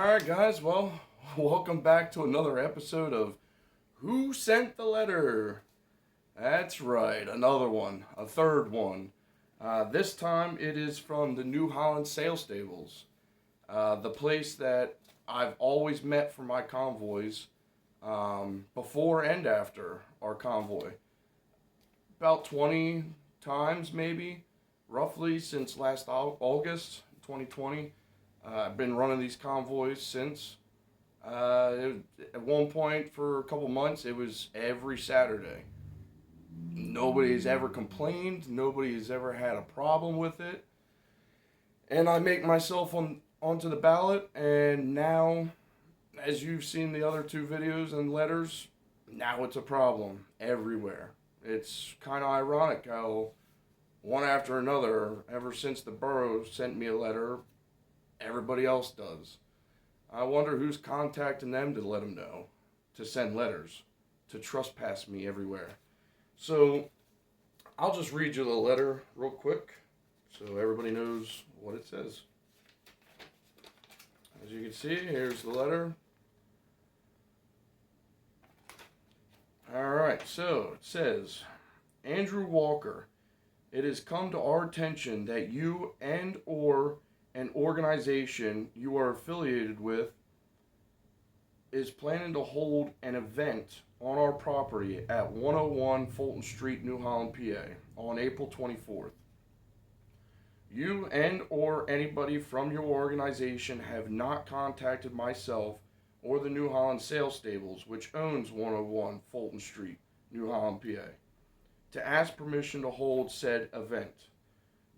Alright, guys, well, welcome back to another episode of Who Sent the Letter? That's right, another one, a third one. This time it is from the New Holland sales stables, the place that I've always met for my convoys, before and after our convoy. About 20 times, maybe, roughly, since last August 2020. I've been running these convoys since. At one point, for a couple months, it was every Saturday. Nobody's ever complained. Nobody has ever had a problem with it. And I make myself onto the ballot, and now, as you've seen the other two videos and letters, now it's a problem everywhere. It's kind of ironic how one after another, ever since the borough sent me a letter, everybody else does. I wonder who's contacting them to let them know, to send letters, to trespass me everywhere. So, I'll just read you the letter real quick, so everybody knows what it says. As you can see, here's the letter. Alright, so it says, Andrew Walker, it has come to our attention that you and or an organization you are affiliated with is planning to hold an event on our property at 101 Fulton Street, New Holland, PA on April 24th. You and or anybody from your organization have not contacted myself or the New Holland Sales Stables, which owns 101 Fulton Street, New Holland, PA, to ask permission to hold said event.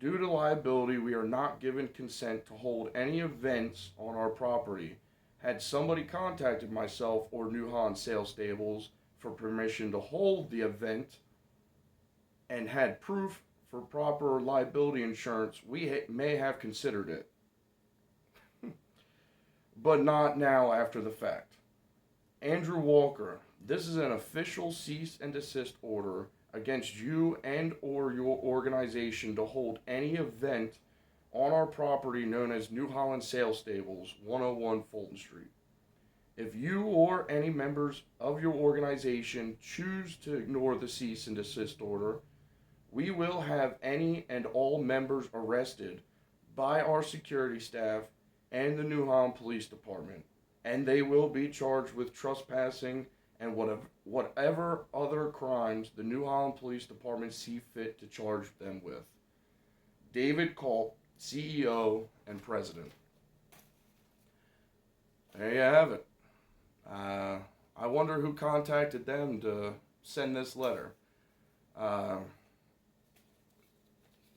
Due to liability, we are not given consent to hold any events on our property. Had somebody contacted myself or New Holland Sales Stables for permission to hold the event and had proof for proper liability insurance, we may have considered it. But not now after the fact. Andrew Walker, this is an official cease and desist order against you and or your organization to hold any event on our property known as New Holland Sales Stables, 101 Fulton Street. If you or any members of your organization choose to ignore the cease and desist order, we will have any and all members arrested by our security staff and the New Holland Police Department, and they will be charged with trespassing and whatever other crimes the New Holland Police Department see fit to charge them with. David Culp, CEO and President. There you have it. I wonder who contacted them to send this letter.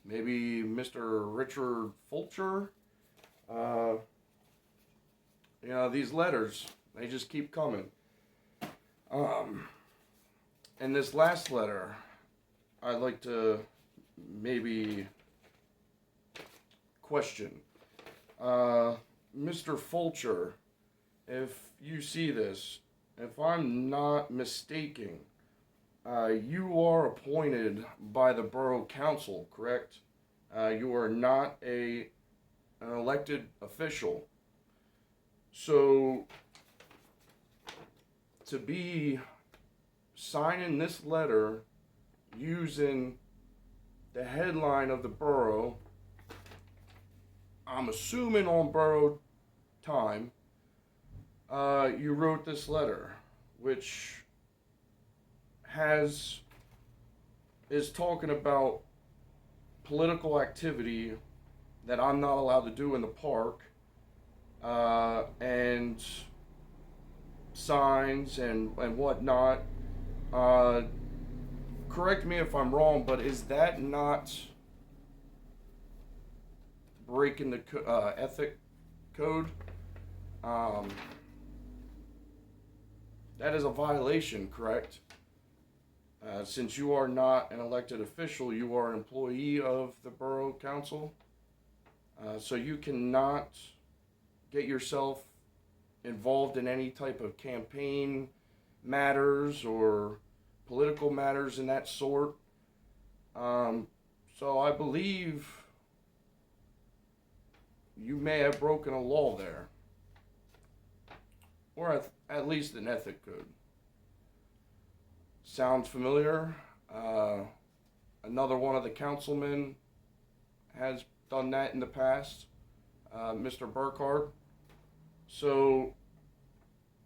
Maybe Mr. Richard Fulcher. These letters, they just keep coming. In this last letter, I'd like to maybe question. Mr. Fulcher, if you see this, if I'm not mistaken, you are appointed by the Borough Council, correct? You are not an elected official. So, to be signing this letter using the headline of the borough, I'm assuming on borough time, you wrote this letter, which is talking about political activity that I'm not allowed to do in the park, and signs and whatnot. Correct me if I'm wrong, but is that not breaking the ethic code? That is a violation, correct? Since you are not an elected official, you are an employee of the Borough Council. So you cannot get yourself involved in any type of campaign matters or political matters in that sort. So I believe you may have broken a law there. or at least an ethic code. Sounds familiar? Another one of the councilmen has done that in the past, Mr. Burkhart. So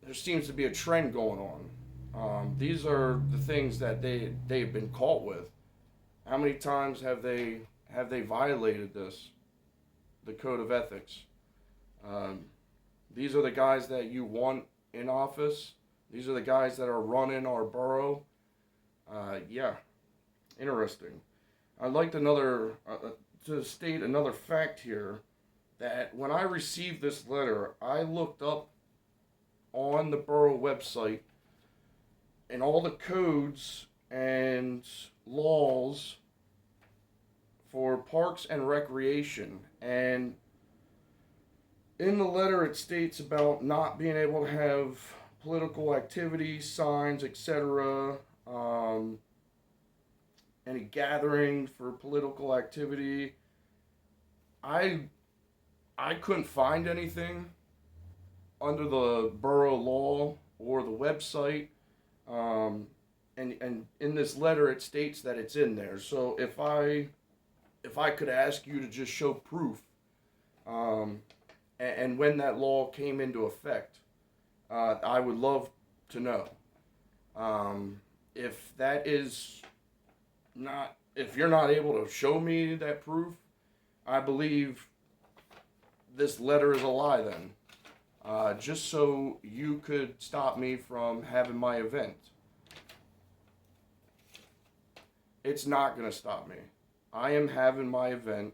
there seems to be a trend going on. These are the things that they've been caught with. How many times have they violated this, the code of ethics? These are the guys that you want in office. These are the guys that are running our borough. Yeah, interesting. I'd like to state another fact here, that when I received this letter, I looked up on the borough website and all the codes and laws for parks and recreation, and in the letter it states about not being able to have political activity, signs, etc., any gathering for political activity. I couldn't find anything under the borough law or the website, and in this letter it states that it's in there. So if I could ask you to just show proof, and when that law came into effect, I would love to know. If that is not, if you're not able to show me that proof, I believe this letter is a lie then. Just so you could stop me from having my event. It's not going to stop me. I am having my event.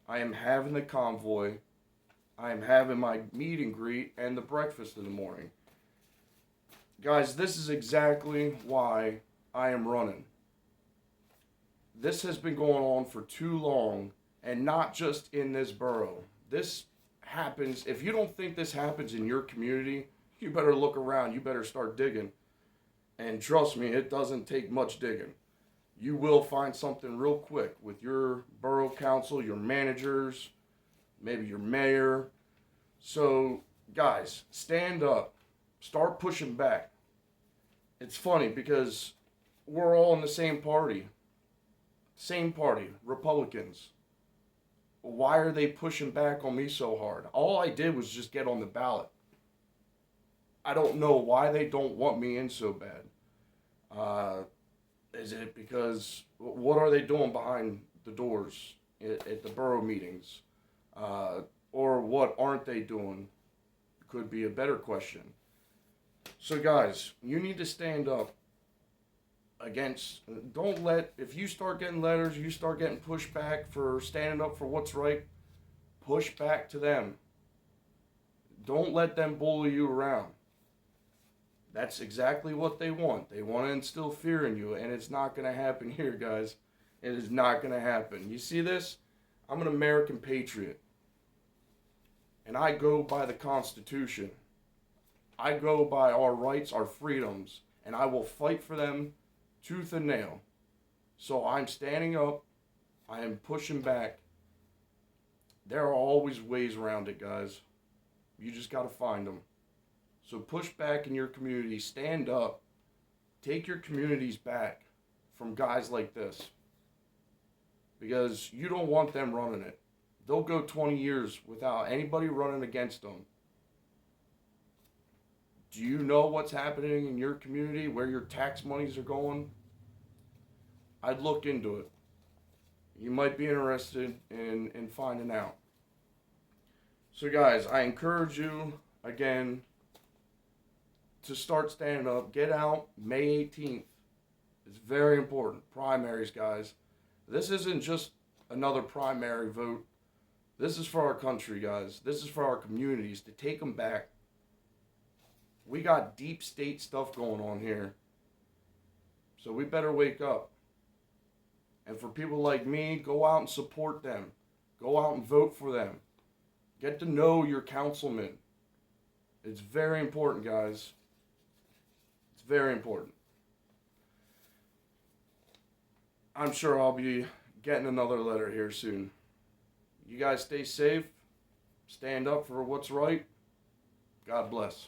I am having the convoy. I am having my meet and greet and the breakfast in the morning. Guys, this is exactly why I am running. This has been going on for too long, and not just in this borough. This happens, if you don't think this happens in your community, you better look around, you better start digging. And trust me, it doesn't take much digging. You will find something real quick with your borough council, your managers, maybe your mayor. So, guys, stand up. Start pushing back. It's funny because we're all in the same party. Same party, Republicans. Why are they pushing back on me so hard? All I did was just get on the ballot. I don't know why they don't want me in so bad. Is it because, what are they doing behind the doors at the borough meetings? Or what aren't they doing? Could be a better question. So guys, you need to stand up against, don't let, if you start getting letters, you start getting pushback for standing up for what's right, push back to them. Don't let them bully you around. That's exactly what they want. They want to instill fear in you, and it's not going to happen here, guys. It is not going to happen. You see this? I'm an American patriot, and I go by the Constitution. I go by our rights, our freedoms, and I will fight for them tooth and nail. So I'm standing up. I am pushing back. There are always ways around it, guys. You just got to find them. So push back in your community. Stand up. Take your communities back from guys like this. Because you don't want them running it. They'll go 20 years without anybody running against them. Do you know what's happening in your community, where your tax monies are going? I'd look into it. You might be interested in finding out. So guys, I encourage you, again, to start standing up. Get out May 18th. It's very important. Primaries, guys. This isn't just another primary vote. This is for our country, guys. This is for our communities, to take them back. We got deep state stuff going on here. So we better wake up. And for people like me, go out and support them. Go out and vote for them. Get to know your councilman. It's very important, guys. It's very important. I'm sure I'll be getting another letter here soon. You guys stay safe. Stand up for what's right. God bless.